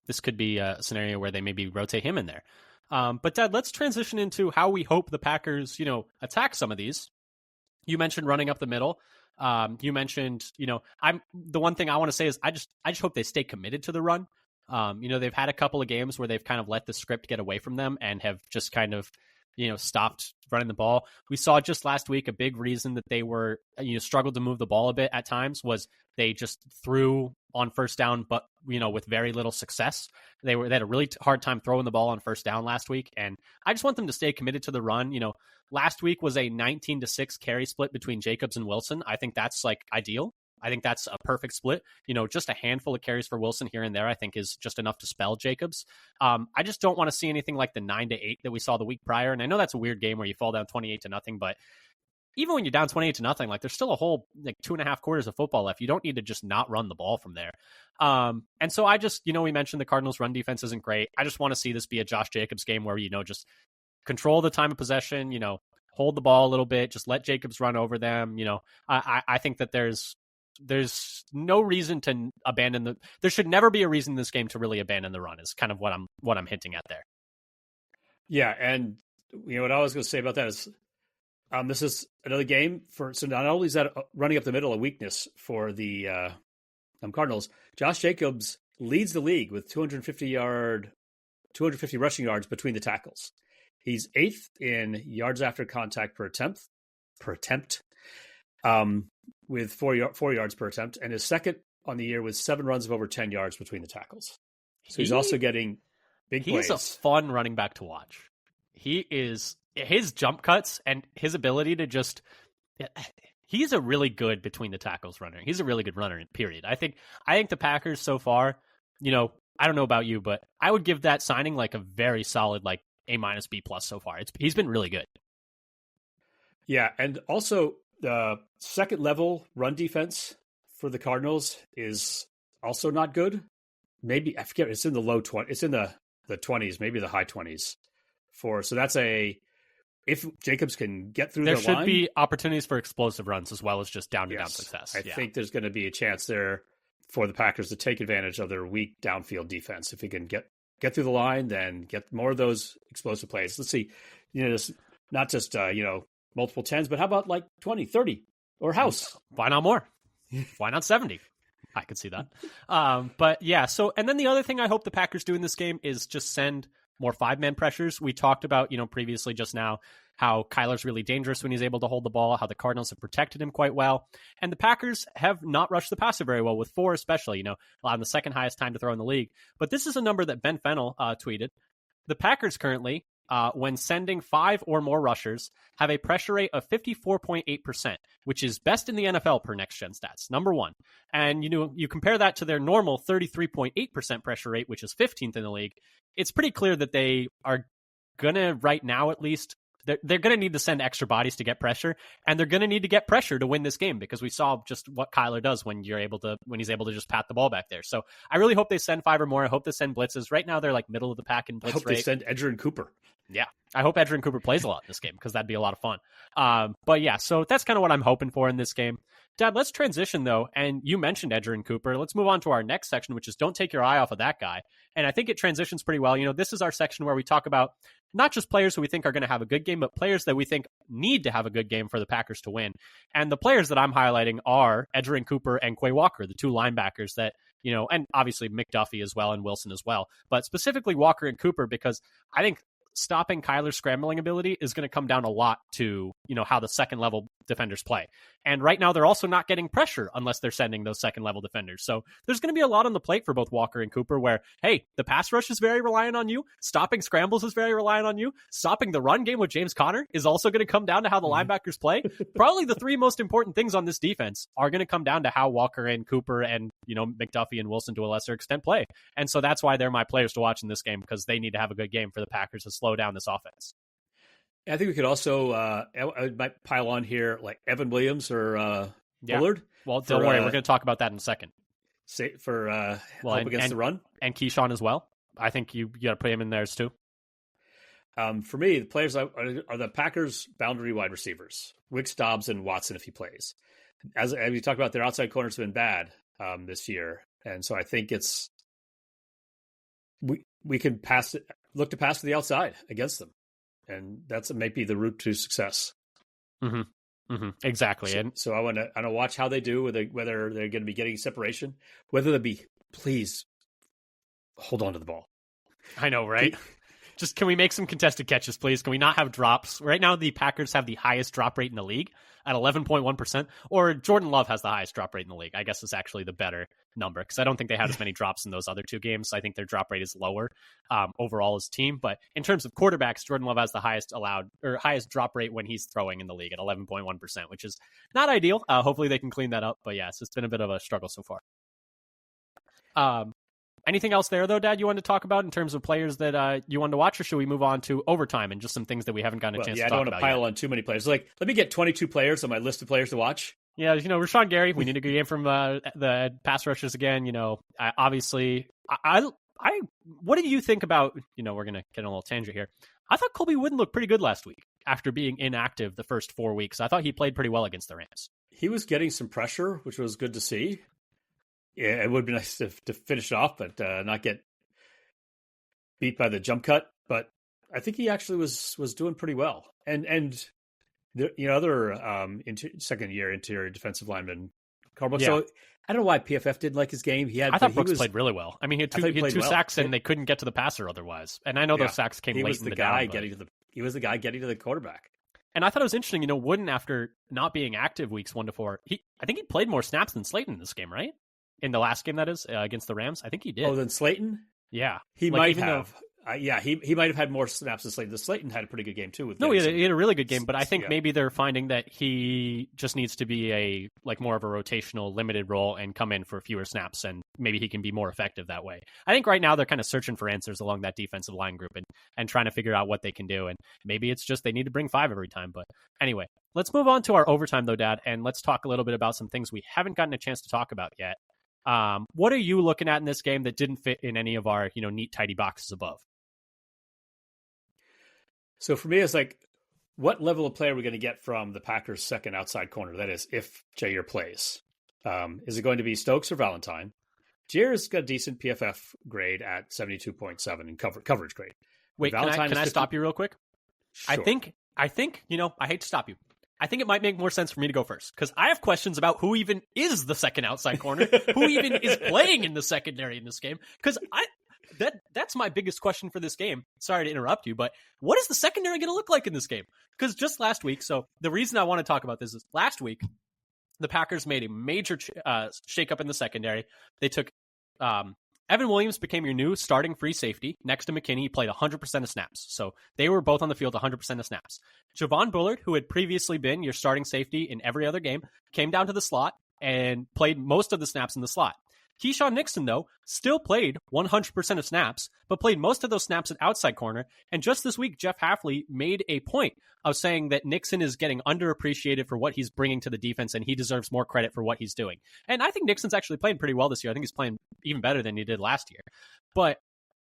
this could be a scenario where they maybe rotate him in there. But Dad, let's transition into how we hope the Packers, attack some of these. You mentioned running up the middle. You mentioned, the one thing I want to say is I just hope they stay committed to the run. They've had a couple of games where they've kind of let the script get away from them and have just kind of, stopped running the ball. We saw just last week a big reason that they were, struggled to move the ball a bit at times was they just threw on first down, but, with very little success. They had a really hard time throwing the ball on first down last week. And I just want them to stay committed to the run. Last week was a 19-6 carry split between Jacobs and Wilson. I think that's ideal. I think that's a perfect split. Just a handful of carries for Wilson here and there, I think is just enough to spell Jacobs. I just don't want to see anything like the 9-8 that we saw the week prior. And I know that's a weird game where you fall down 28-0, but even when you're down 28-0, there's still a whole 2.5 quarters of football left. You don't need to just not run the ball from there. And so I just, we mentioned the Cardinals run defense isn't great. I just want to see this be a Josh Jacobs game where, just control the time of possession, hold the ball a little bit, just let Jacobs run over them. I think that there's no reason to abandon there should never be a reason in this game to really abandon the run is kind of what I'm hinting at there. Yeah. And what I was going to say about that is, this is another game so not only is that running up the middle a weakness for the Cardinals, Josh Jacobs leads the league with 250 rushing yards between the tackles. He's 8th in yards after contact per attempt, with 4 yards per attempt, and is second on the year with 7 runs of over 10 yards between the tackles. So he's also getting big plays. He's a fun running back to watch. His jump cuts and his ability to just... He's a really good between the tackles runner. He's a really good runner, period. I think the Packers so far, I don't know about you, but I would give that signing like a very solid like A-, B+ so far. He's been really good. Yeah, and also the second level run defense for the Cardinals is also not good. Maybe, I forget, it's in the low 20s. It's in the 20s, maybe the high 20s. So that's if Jacobs can get through their line. There should be opportunities for explosive runs as well as just down-to-down success. I think there's going to be a chance there for the Packers to take advantage of their weak downfield defense. If he can get through the line, then get more of those explosive plays. Let's see, not just, multiple 10s, but how about like 20, 30 or house? Why not more? Why not 70? I could see that. But yeah, and then the other thing I hope the Packers do in this game is just send more 5-man pressures. We talked about, previously just now, how Kyler's really dangerous when he's able to hold the ball, how the Cardinals have protected him quite well. And the Packers have not rushed the passer very well, with 4 especially, on the second highest time to throw in the league. But this is a number that Ben Fennell tweeted. The Packers currently, when sending 5 or more rushers, have a pressure rate of 54.8%, which is best in the NFL per Next Gen Stats, number 1. And you compare that to their normal 33.8% pressure rate, which is 15th in the league. It's pretty clear that they are gonna, right now at least, they're gonna need to send extra bodies to get pressure, and they're gonna need to get pressure to win this game, because we saw just what Kyler does when he's able to just pat the ball back there. So I really hope they send 5 or more. I hope they send blitzes. Right now they're like middle of the pack in blitz rate. I hope they send Edgerrin Cooper. Yeah, I hope Edgerrin Cooper plays a lot in this game, because that'd be a lot of fun. But yeah, so that's kind of what I'm hoping for in this game. Dad, let's transition though, and you mentioned Edgerrin Cooper. Let's move on to our next section, which is don't take your eye off of that guy. And I think it transitions pretty well. This is our section where we talk about not just players who we think are going to have a good game, but players that we think need to have a good game for the Packers to win. And the players that I'm highlighting are Edgerrin Cooper and Quay Walker, the 2 linebackers that, and obviously McDuffie as well and Wilson as well, but specifically Walker and Cooper, because I think stopping Kyler's scrambling ability is going to come down a lot to, how the second level defenders play. And right now they're also not getting pressure unless they're sending those second level defenders. So there's going to be a lot on the plate for both Walker and Cooper where, hey, the pass rush is very reliant on you. Stopping scrambles is very reliant on you. Stopping the run game with James Conner is also going to come down to how the linebackers play. Probably the 3 most important things on this defense are going to come down to how Walker and Cooper and, McDuffie and Wilson to a lesser extent play. And so that's why they're my players to watch in this game, because they need to have a good game for the Packers to slow down this offense. I think we could also, I might pile on here, like Evan Williams or Bullard. Well, don't worry. We're going to talk about that in a second. For help against the run. And Keyshawn as well. I think you got to put him in there too. For me, the players are the Packers' boundary wide receivers, Wicks, Dobbs, and Watson if he plays. As we talked about, their outside corners have been bad this year. And so I think we can look to pass to the outside against them. And that's might be the route to success. Mm-hmm. Mm-hmm. Exactly. So I want to watch how they do, whether they're going to be getting separation, whether they'll be, please hold on to the ball. I know, right? Just can we make some contested catches, please? Can we not have drops? Right now, the Packers have the highest drop rate in the league at 11.1%, or Jordan Love has the highest drop rate in the league. I guess is actually the better number, because I don't think they had as many drops in those other 2 games. I think their drop rate is lower overall as a team. But in terms of quarterbacks, Jordan Love has the highest drop rate when he's throwing in the league at 11.1%, which is not ideal. Hopefully they can clean that up. But yes, it's been a bit of a struggle so far. Anything else there, though, Dad, you wanted to talk about in terms of players that you wanted to watch, or should we move on to overtime and just some things that we haven't gotten a chance to talk about? I don't want to pile on too many players. Let me get 22 players on my list of players to watch. Yeah, Rashawn Gary, we need a good game from the pass rushers again. Obviously, what do you think about, we're going to get a little tangent here. I thought Colby Wooden looked pretty good last week after being inactive the first 4 weeks. I thought he played pretty well against the Rams. He was getting some pressure, which was good to see. Yeah, it would be nice to finish it off, but not get beat by the jump cut. But I think he actually was doing pretty well. And the other second year interior defensive lineman, Carl. Yeah. So I don't know why PFF didn't like his game. I thought Brooks played really well. I mean, he had two sacks and they couldn't get to the passer otherwise. And I know those sacks came late in the down. He was the guy getting to the quarterback. And I thought it was interesting. Wooden, after not being active weeks 1 to 4, I think he played more snaps than Slayton in this game, right? in the last game, that is, against the Rams. I think he did. Oh, then Slayton? Yeah. He might have. He might have had more snaps than Slayton. The Slayton had a pretty good game too. He had a really good game, but I think maybe they're finding that he just needs to be more of a rotational, limited role and come in for fewer snaps, and maybe he can be more effective that way. I think right now they're kind of searching for answers along that defensive line group and trying to figure out what they can do, and maybe it's just they need to bring 5 every time. But anyway, let's move on to our overtime though, Dad, and let's talk a little bit about some things we haven't gotten a chance to talk about yet. What are you looking at in this game that didn't fit in any of our neat, tidy boxes above? So for me, it's like, what level of play are we going to get from the Packers' second outside corner? That is, if Jair plays. Is it going to be Stokes or Valentine? Jair's got a decent PFF grade at 72.7 in coverage grade. Wait, can I stop you real quick? Sure. I think, I hate to stop you. I think it might make more sense for me to go first, because I have questions about who even is the second outside corner, who even is playing in the secondary in this game, because that's my biggest question for this game. Sorry to interrupt you, but what is the secondary going to look like in this game? Because just last week, so the reason I want to talk about this is last week, the Packers made a major shakeup in the secondary. They took Evan Williams became your new starting free safety next to McKinney. He played 100% of snaps. So they were both on the field 100% of snaps. Javon Bullard, who had previously been your starting safety in every other game, came down to the slot and played most of the snaps in the slot. Keyshawn Nixon, though, still played 100% of snaps, but played most of those snaps at outside corner. And just this week, Jeff Hafley made a point of saying that Nixon is getting underappreciated for what he's bringing to the defense, and he deserves more credit for what he's doing. And I think Nixon's actually playing pretty well this year. I think he's playing even better than he did last year. But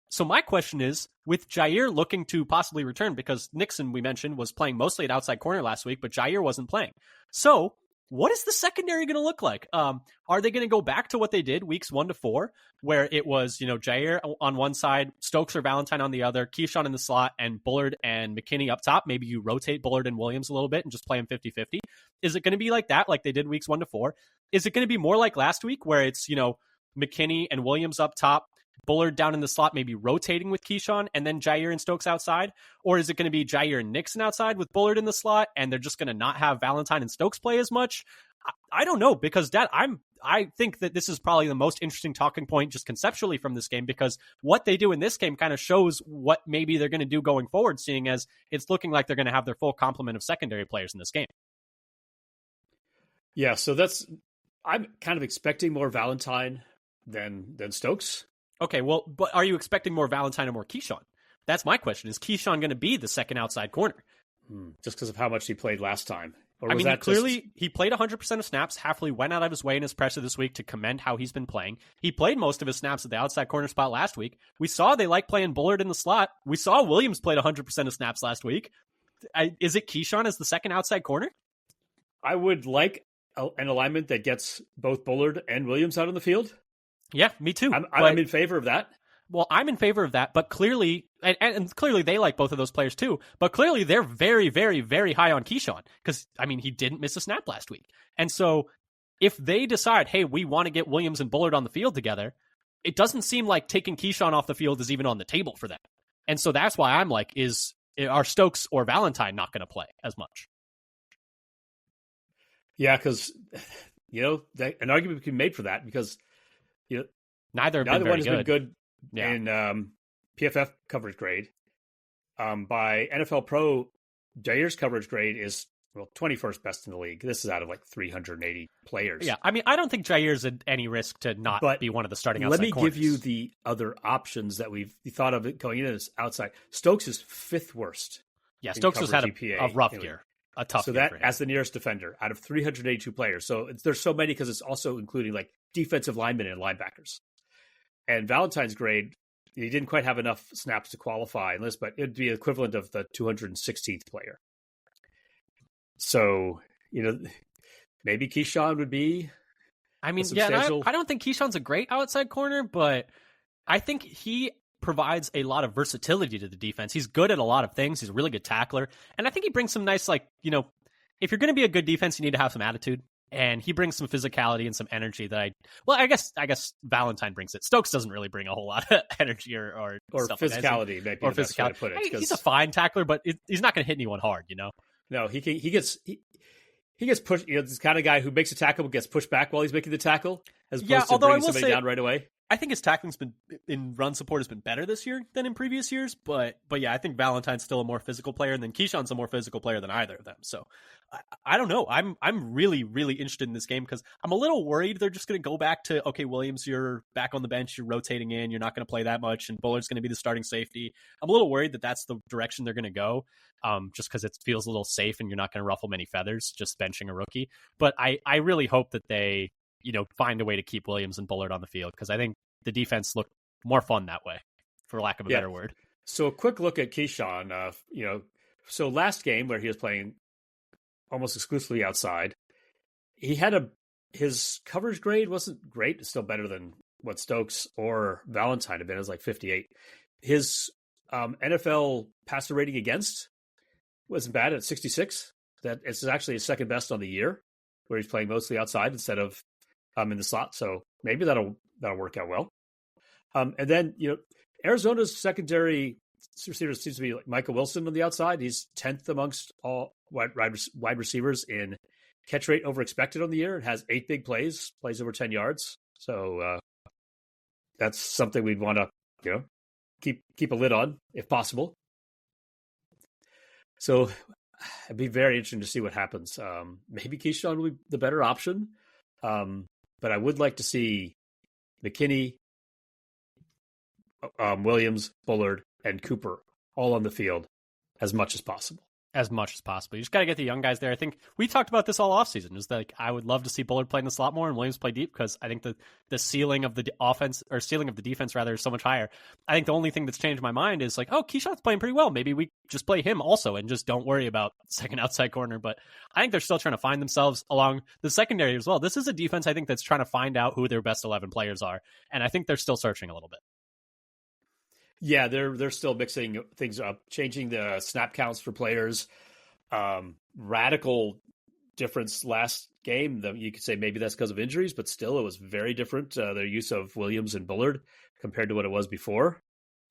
so my question is, with Jair looking to possibly return, because Nixon, we mentioned, was playing mostly at outside corner last week, but Jair wasn't playing. So what is the secondary going to look like? Are they going to go back to what they did weeks 1 to 4, where it was, Jair on one side, Stokes or Valentine on the other, Keyshawn in the slot, and Bullard and McKinney up top? Maybe you rotate Bullard and Williams a little bit and just play them 50-50. Is it going to be like that, like they did weeks 1 to 4? Is it going to be more like last week, where it's, McKinney and Williams up top, Bullard down in the slot, maybe rotating with Keyshawn, and then Jair and Stokes outside? Or is it going to be Jair and Nixon outside with Bullard in the slot, and they're just going to not have Valentine and Stokes play as much? I don't know, because Dad, I think that this is probably the most interesting talking point just conceptually from this game, because what they do in this game kind of shows what maybe they're going to do going forward, seeing as it's looking like they're going to have their full complement of secondary players in this game. Yeah, so I'm kind of expecting more Valentine than Stokes. Okay, well, but are you expecting more Valentine or more Keyshawn? That's my question. Is Keyshawn going to be the second outside corner? Just because of how much he played last time? Or I mean, clearly he played 100% of snaps. Hafley went out of his way in his presser this week to commend how he's been playing. He played most of his snaps at the outside corner spot last week. We saw they like playing Bullard in the slot. We saw Williams played 100% of snaps last week. Is it Keyshawn as the second outside corner? I would like an alignment that gets both Bullard and Williams out on the field. Yeah, me too. I'm in favor of that. Well, I'm in favor of that, but clearly, and clearly they like both of those players too, but clearly they're very, very, very high on Keyshawn, because, he didn't miss a snap last week. And so if they decide, hey, we want to get Williams and Bullard on the field together, it doesn't seem like taking Keyshawn off the field is even on the table for them. And so that's why I'm like, are Stokes or Valentine not going to play as much? Yeah, because, an argument can be made for that, because neither one has been good in PFF coverage grade. By NFL Pro, Jair's coverage grade is 21st best in the league. This is out of 380 players. Yeah, I don't think Jair's at any risk to not be one of the starting outside corners. Let me give you the other options that we've thought of it going in as outside. Stokes is 5th worst. Yeah, Stokes has had a rough year. A tough year for him. As the nearest defender out of 382 players. So there's so many, because it's also including defensive linemen and linebackers. And Valentine's grade, he didn't quite have enough snaps to qualify in this, but it'd be equivalent of the 216th player. So, maybe Keyshawn would be. I don't think Keyshawn's a great outside corner, but I think he provides a lot of versatility to the defense. He's good at a lot of things. He's a really good tackler. And I think he brings some nice, if you're going to be a good defense, you need to have some attitude. And he brings some physicality and some energy that I guess Valentine brings it. Stokes doesn't really bring a whole lot of energy or stuff physicality. Like or physicality. Put it, he's a fine tackler, but he's not going to hit anyone hard, No, he he gets pushed. This kind of guy who makes a tackle but gets pushed back while he's making the tackle, as opposed to bringing somebody down right away. I think his tackling's been in run support has been better this year than in previous years, but yeah, I think Valentine's still a more physical player, and then Keyshawn's a more physical player than either of them. So I don't know. I'm really, really interested in this game because I'm a little worried they're just going to go back to, okay, Williams, you're back on the bench, you're rotating in, you're not going to play that much, and Bullard's going to be the starting safety. I'm a little worried that that's the direction they're going to go, just because it feels a little safe and you're not going to ruffle many feathers just benching a rookie. But I really hope that they find a way to keep Williams and Bullard on the field, because I think the defense looked more fun that way, for lack of a better word. So a quick look at Keyshawn. So last game where he was playing almost exclusively outside, he had his coverage grade wasn't great. It's still better than what Stokes or Valentine have been. It was like 58. His NFL passer rating against wasn't bad at 66. That it's actually his second best on the year, where he's playing mostly outside instead of in the slot. So maybe that'll work out well. And then, Arizona's secondary receiver seems to be like Michael Wilson on the outside. He's 10th amongst all wide receivers in catch rate over expected on the year. It has 8 big plays over 10 yards. So that's something we'd want to, keep a lid on if possible. So it'd be very interesting to see what happens. Maybe Keyshawn will be the better option. But I would like to see McKinney, Williams, Bullard, and Cooper all on the field as much as possible. As much as possible. You just got to get the young guys there. I think we talked about this all offseason. Is that I would love to see Bullard play in the slot more and Williams play deep, because I think the ceiling of the offense, or ceiling of the defense rather, is so much higher. I think the only thing that's changed my mind is like, oh, Keyshawn's playing pretty well. Maybe we just play him also and just don't worry about second outside corner. But I think they're still trying to find themselves along the secondary as well. This is a defense, I think, that's trying to find out who their best 11 players are. And I think they're still searching a little bit. Yeah, they're still mixing things up, changing the snap counts for players. Radical difference last game. You could say maybe that's because of injuries, but still it was very different. Their use of Williams and Bullard compared to what it was before.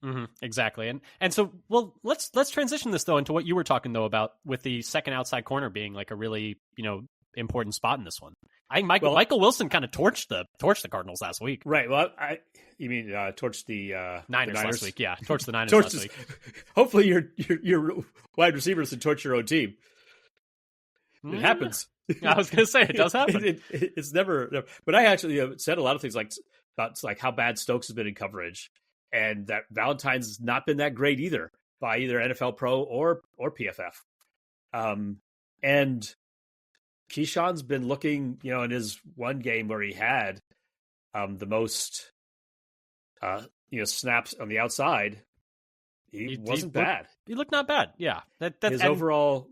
Mm-hmm, exactly. And so, well, let's transition this though into what you were talking though about with the second outside corner being like a really, important spot in this one. I think Michael Wilson kind of torched the Cardinals last week. Right. Well, you mean torched the Niners last week? Yeah, torched the Niners last week. Hopefully, your wide receivers can torch your own team. It happens. I was going to say it does happen. It's never. But I actually said a lot of things about how bad Stokes has been in coverage, and that Valentine's has not been that great either by either NFL Pro or PFF. And Keyshawn's been looking, in his one game where he had the most, snaps on the outside. He wasn't bad. He looked not bad. Yeah, his overall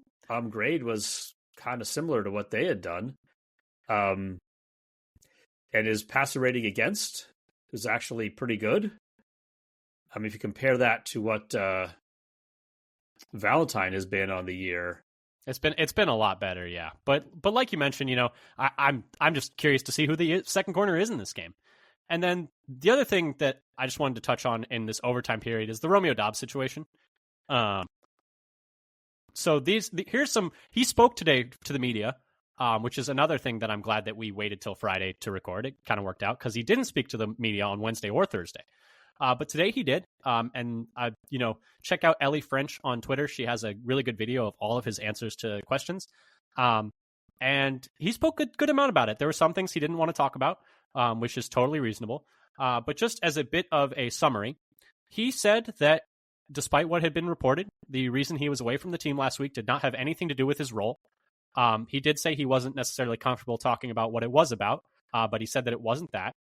grade was kind of similar to what they had done, and his passer rating against is actually pretty good. I mean, if you compare that to what Valentine has been on the year. It's been a lot better, yeah. But like you mentioned, I'm just curious to see who the second corner is in this game. And then the other thing that I just wanted to touch on in this overtime period is the Romeo Doubs situation. So he spoke today to the media, which is another thing that I'm glad that we waited till Friday to record. It kind of worked out because he didn't speak to the media on Wednesday or Thursday. But today he did. And check out Ellie French on Twitter. She has a really good video of all of his answers to questions. And he spoke a good amount about it. There were some things he didn't want to talk about, which is totally reasonable. But just as a bit of a summary, he said that despite what had been reported, the reason he was away from the team last week did not have anything to do with his role. He did say he wasn't necessarily comfortable talking about what it was about, but he said that it wasn't that.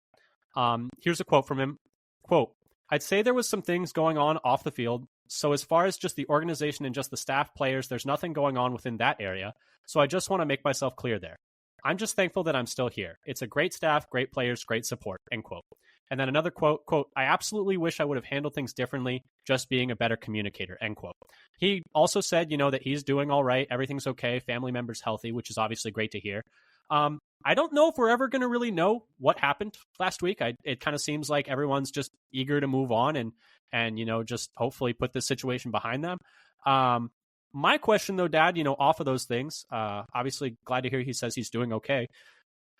Here's a quote from him. Quote, "I'd say there was some things going on off the field. So as far as just the organization and just the staff players, there's nothing going on within that area. So I just want to make myself clear there. I'm just thankful that I'm still here. It's a great staff, great players, great support," end quote. And then another quote, "I absolutely wish I would have handled things differently, just being a better communicator," end quote. He also said, that he's doing all right. Everything's okay. Family members healthy, which is obviously great to hear. I don't know if we're ever going to really know what happened last week. It kind of seems like everyone's just eager to move on and just hopefully put this situation behind them. My question, though, Dad, off of those things, obviously glad to hear he says he's doing okay.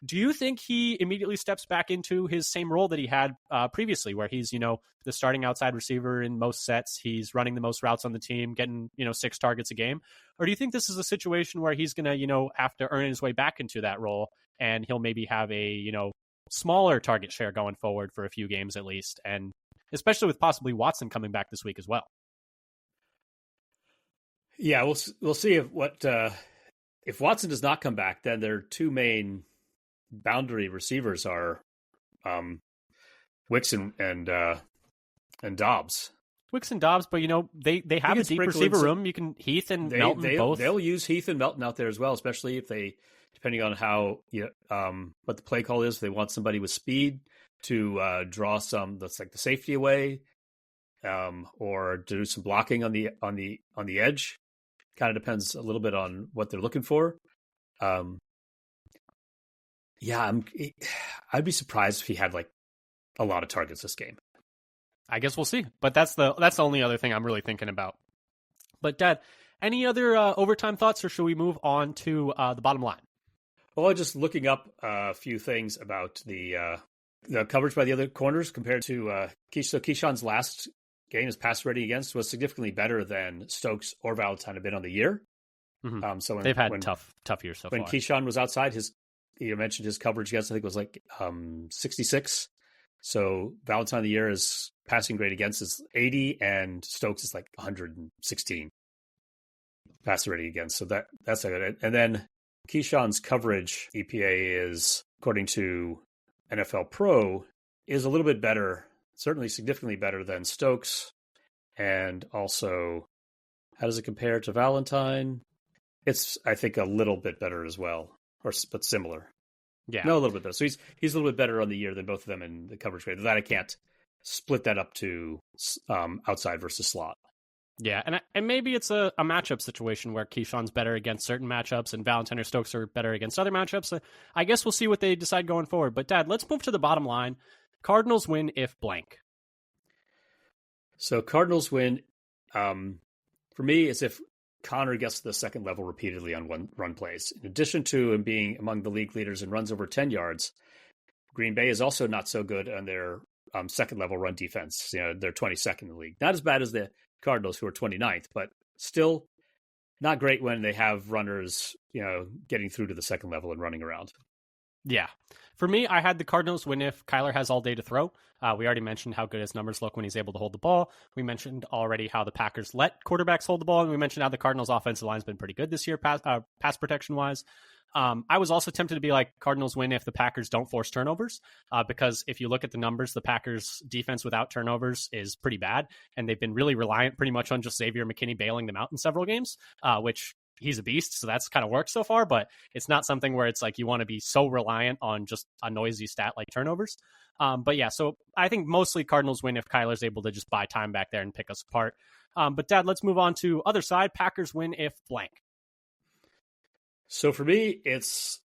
Do you think he immediately steps back into his same role that he had previously, where he's, the starting outside receiver in most sets, he's running the most routes on the team, getting, 6 targets a game? Or do you think this is a situation where he's going to, have to earn his way back into that role, and he'll maybe have a, smaller target share going forward for a few games at least, and especially with possibly Watson coming back this week as well? Yeah, we'll see if Watson does not come back, then their two main boundary receivers are Wicks and Dobbs. Wicks and Dobbs, but they have a deep receiver room. You can Heath and Melton both. They'll use Heath and Melton out there as well, especially if they, depending on how what the play call is. If they want somebody with speed to draw that's like the safety away, or do some blocking on the edge. Kind of depends a little bit on what they're looking for. I'd be surprised if he had like a lot of targets this game. I guess we'll see. But that's the only other thing I'm really thinking about. But Dad, any other overtime thoughts, or should we move on to the bottom line? Well, just looking up a few things about the coverage by the other corners compared to so Keyshawn's last game, his pass rating against, was significantly better than Stokes or Valentine have been on the year. Mm-hmm. So they've had tough years so far. When Keyshawn was outside, you mentioned his coverage against, I think it was like 66. So Valentine of the year is passing grade against is 80, and Stokes is like 116 passer rating against. So that's like it. And then Keyshawn's coverage EPA is, according to NFL Pro, is a little bit better, certainly significantly better than Stokes. And also, how does it compare to Valentine? It's, I think, a little bit better as well, but similar. Yeah. No, a little bit better. So he's a little bit better on the year than both of them in the coverage grade. That I can't split that up to outside versus slot. Yeah, and maybe it's a matchup situation where Keyshawn's better against certain matchups and Valentine or Stokes are better against other matchups. I guess we'll see what they decide going forward. But Dad, let's move to the bottom line. Cardinals win if blank. So Cardinals win, for me, is if Connor gets to the second level repeatedly on run plays. In addition to him being among the league leaders in runs over 10 yards, Green Bay is also not so good on their second level run defense. They're 22nd in the league. Not as bad as the Cardinals, who are 29th, but still not great when they have runners, getting through to the second level and running around. Yeah. For me, I had the Cardinals win if Kyler has all day to throw. We already mentioned how good his numbers look when he's able to hold the ball. We mentioned already how the Packers let quarterbacks hold the ball, and we mentioned how the Cardinals' offensive line's been pretty good this year, pass protection-wise. I was also tempted to be like, Cardinals win if the Packers don't force turnovers, because if you look at the numbers, the Packers' defense without turnovers is pretty bad, and they've been really reliant pretty much on just Xavier McKinney bailing them out in several games, which he's a beast, so that's kind of worked so far, but it's not something where it's like you want to be so reliant on just a noisy stat like turnovers. But yeah, so I think mostly Cardinals win if Kyler's able to just buy time back there and pick us apart. But Dad, let's move on to other side. Packers win if blank. So for me, it's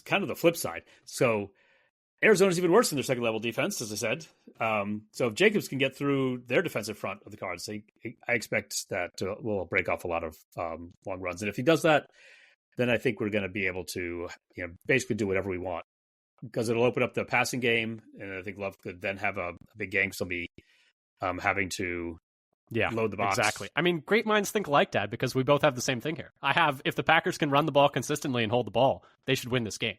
kind of the flip side. So Arizona's even worse in their second level defense, as I said. So if Jacobs can get through their defensive front of the Cards, I expect that will break off a lot of long runs. And if he does that, then I think we're going to be able to basically do whatever we want, because it'll open up the passing game. And I think Love could then have a big game, because he'll be having to load the box. Exactly. I mean, great minds think alike, Dad, because we both have the same thing here. If the Packers can run the ball consistently and hold the ball, they should win this game.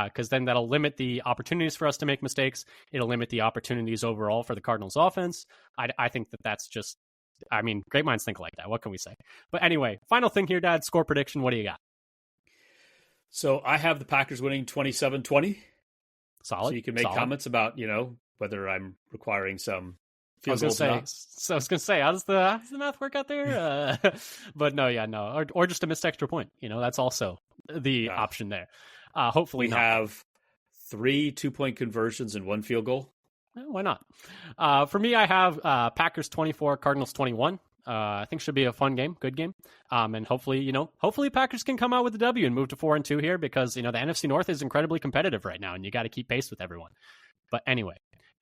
Because then that'll limit the opportunities for us to make mistakes. It'll limit the opportunities overall for the Cardinals offense. I think that's just, great minds think like that. What can we say? But anyway, final thing here, Dad, score prediction. What do you got? So I have the Packers winning 27-20. Solid. So you can make comments about, whether I'm requiring some field goals. I was going to say, how does the math work out there? But no. Or just a missed extra point. That's also the option there. Hopefully we have 3 2-point conversions and 1 field goal. Why not? For me, I have Packers 24, Cardinals 21. I think should be a fun game, good game. And hopefully Packers can come out with a W and move to 4-2 here, because, the NFC North is incredibly competitive right now and you got to keep pace with everyone. But anyway,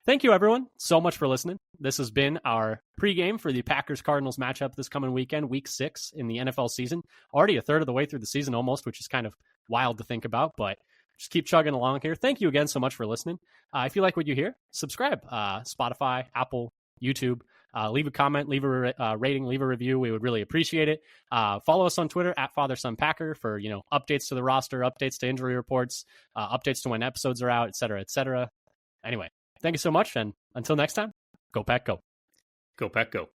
thank you, everyone, so much for listening. This has been our pregame for the Packers-Cardinals matchup this coming weekend, Week 6 in the NFL season. Already a third of the way through the season almost, which is kind of wild to think about, but just keep chugging along here. Thank you again so much for listening. If you like what you hear, subscribe. Spotify, Apple, YouTube. Leave a comment, leave a rating, leave a review. We would really appreciate it. Follow us on Twitter at FatherSonPacker for updates to the roster, updates to injury reports, updates to when episodes are out, et cetera, et cetera. Anyway, thank you so much, and until next time, go Pack, go. Go Pack, go.